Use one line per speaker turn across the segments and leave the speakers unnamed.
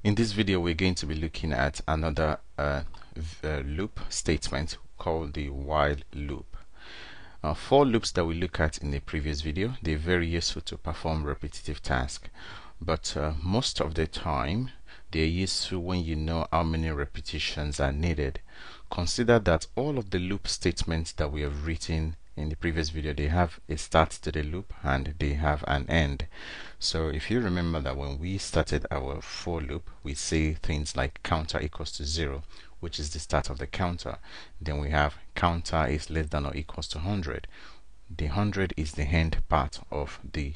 In this video, we're going to be looking at another loop statement called the while loop. For loops that we look at in the previous video, they're very useful to perform repetitive tasks, but most of the time they're useful when you know how many repetitions are needed. Consider that all of the loop statements that we have written in the previous video, they have a start to the loop and they have an end. So if you remember that when we started our for loop, we say things like counter equals to 0, which is the start of the counter. Then we have counter is less than or equals to 100. The 100 is the end part of the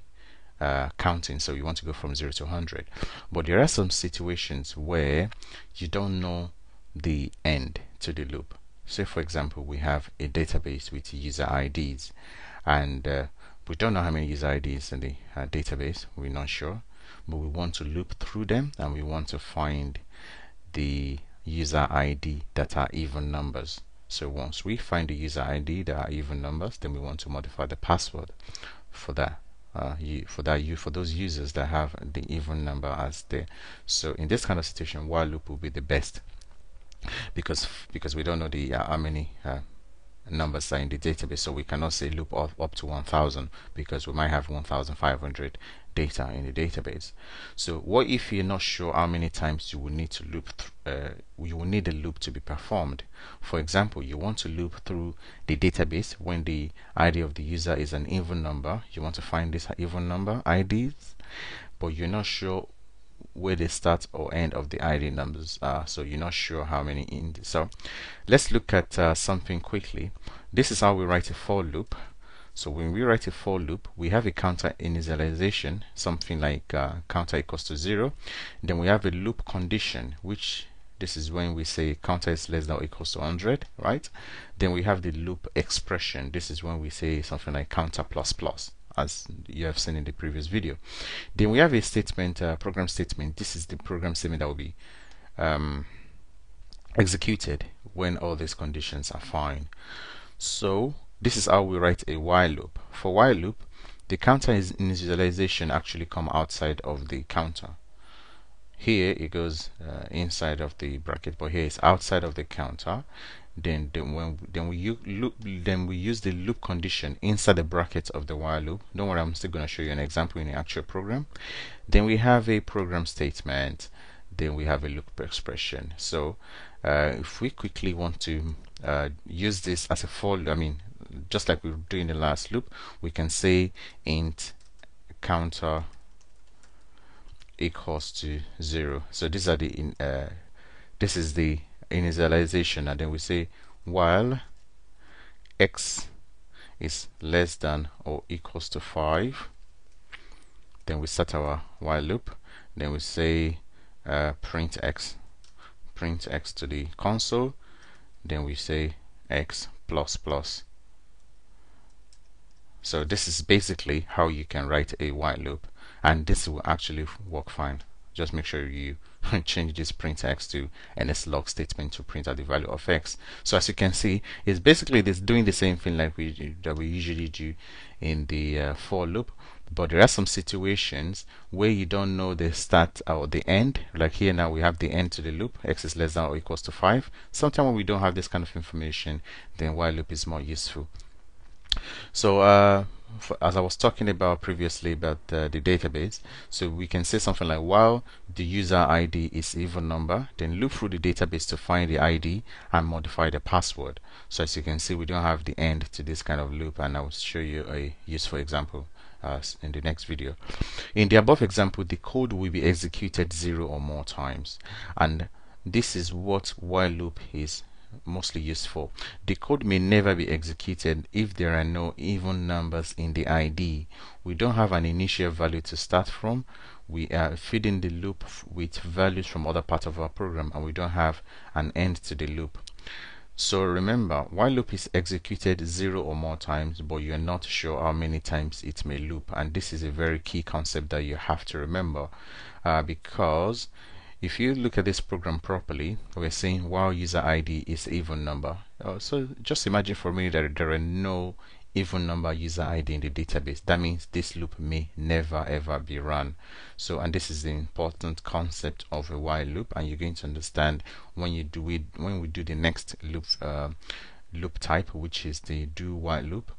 counting, so you want to go from 0 to 100. But there are some situations where you don't know the end to the loop. Say for example, we have a database with user IDs, and we don't know how many user IDs in the database, we're not sure, but we want to loop through them and we want to find the user ID that are even numbers. So once we find the user ID that are even numbers, then we want to modify the password for that. For those users that have the even number as there. So in this kind of situation, while loop will be the best, because we don't know the how many numbers are in the database, so we cannot say loop up to 1000 because we might have 1500 data in the database. So what if you're not sure how many times you will need to loop you will need a loop to be performed? For example, you want to loop through the database when the ID of the user is an even number. You want to find this even number IDs, but you're not sure where the start or end of the ID numbers are, so you're not sure how many in. So let's look at something quickly. This is how we write a for loop. So when we write a for loop, we have a counter initialization, something like counter equals to 0. Then we have a loop condition, which this is when we say counter is less than or equals to 100, right? Then we have the loop expression. This is when we say something like counter plus plus, as you have seen in the previous video. Then we have a statement, program statement. This is the program statement that will be executed when all these conditions are fine. So this is how we write a while loop. For while loop, the counter initialization actually come outside of the counter. Here it goes inside of the bracket, but here it's outside of the counter. Then we use the loop condition inside the brackets of the while loop. Don't worry, I'm still going to show you an example in the actual program. Then we have a program statement. Then we have a loop expression. So if we quickly want to use this as a for, just like we were doing the last loop, we can say int counter equals to 0. So these are the this is the initialization, and then we say while x is less than or equals to 5. Then we start our while loop. Then we say print x to the console. Then we say x plus plus. So this is basically how you can write a while loop, and this will actually work fine. Just make sure you change this print x to nslog statement to print out the value of x. So as you can see, it's basically doing the same thing like we usually do in the for loop, but there are some situations where you don't know the start or the end. Like here now we have the end to the loop, x is less than or equals to 5. Sometimes when we don't have this kind of information, then while loop is more useful. So as I was talking about previously about the database, so we can say something like while the user ID is even number, then loop through the database to find the ID and modify the password. So as you can see, we don't have the end to this kind of loop, and I will show you a useful example in the next video. In the above example, the code will be executed 0 or more times, and this is what while loop is mostly useful. The code may never be executed if there are no even numbers in the ID. We don't have an initial value to start from. We are feeding the loop with values from other parts of our program, and we don't have an end to the loop. So remember, while loop is executed 0 or more times, but you're not sure how many times it may loop, and this is a very key concept that you have to remember, because if you look at this program properly, we're saying while user ID is even number. So just imagine for me that there are no even number user ID in the database. That means this loop may never ever be run. So, and this is the important concept of a while loop, and you're going to understand when you do it, when we do the next loop type, which is the do while loop.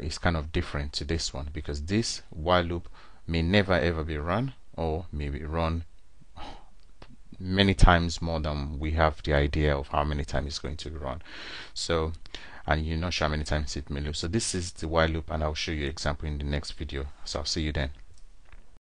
Is kind of different to this one, because this while loop may never ever be run, or may be run many times more than we have the idea of how many times it's going to run. So, and you're not sure how many times it may loop. So this is the while loop, and I'll show you an example in the next video. So I'll see you then.